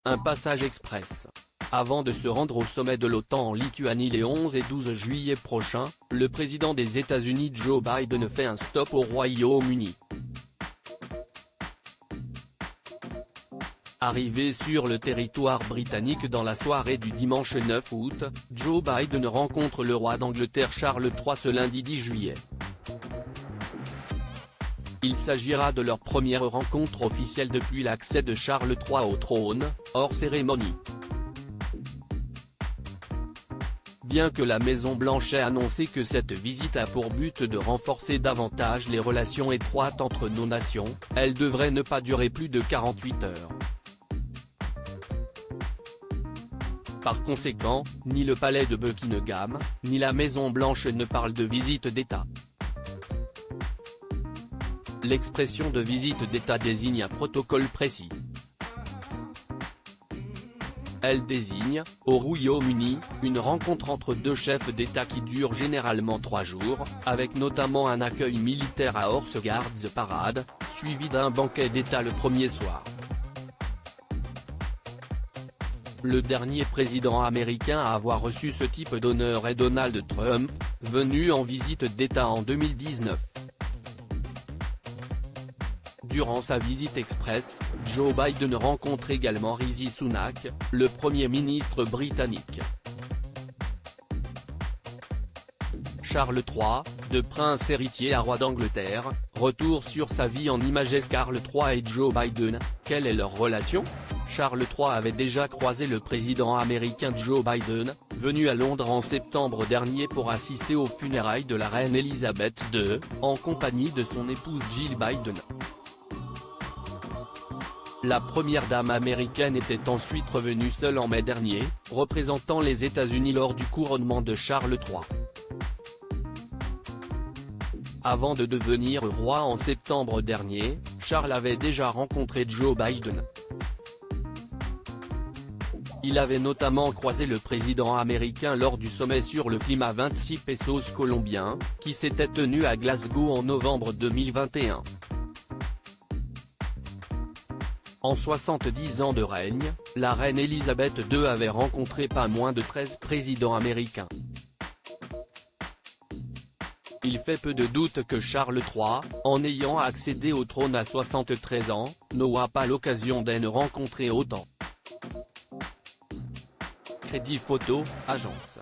un passage express. Avant de se rendre au sommet de l'OTAN en Lituanie les 11 et 12 juillet prochains, le président des États-Unis Joe Biden fait un stop au Royaume-Uni. Arrivé sur le territoire britannique dans la soirée du dimanche 9 août, Joe Biden rencontre le roi d'Angleterre Charles III ce lundi 10 juillet. Il s'agira de leur première rencontre officielle depuis l'accès de Charles III au trône, hors cérémonie. Bien que la Maison-Blanche ait annoncé que cette visite a pour but de renforcer davantage les relations étroites entre nos nations, elle devrait ne pas durer plus de 48 heures. Par conséquent, ni le palais de Buckingham, ni la Maison-Blanche ne parlent de visite d'État. L'expression de visite d'État désigne un protocole précis. Elle désigne, au Royaume-Uni, une rencontre entre deux chefs d'État qui dure généralement 3 jours, avec notamment un accueil militaire à Horse Guards Parade, suivi d'un banquet d'État le premier soir. Le dernier président américain à avoir reçu ce type d'honneur est Donald Trump, venu en visite d'État en 2019. Durant sa visite express, Joe Biden rencontre également Rishi Sunak, le Premier ministre britannique. Charles III, de prince héritier à roi d'Angleterre, retour sur sa vie en images. Charles III et Joe Biden, quelle est leur relation ? Charles III avait déjà croisé le président américain Joe Biden, venu à Londres en septembre dernier pour assister aux funérailles de la reine Elisabeth II, en compagnie de son épouse Jill Biden. La première dame américaine était ensuite revenue seule en mai dernier, représentant les États-Unis lors du couronnement de Charles III. Avant de devenir roi en septembre dernier, Charles avait déjà rencontré Joe Biden. Il avait notamment croisé le président américain lors du sommet sur le climat 26 pesos colombien, qui s'était tenu à Glasgow en novembre 2021. En 70 ans de règne, la reine Elisabeth II avait rencontré pas moins de 13 présidents américains. Il fait peu de doute que Charles III, en ayant accédé au trône à 73 ans, n'aura pas l'occasion d'en rencontrer autant. Crédit Photo, agence.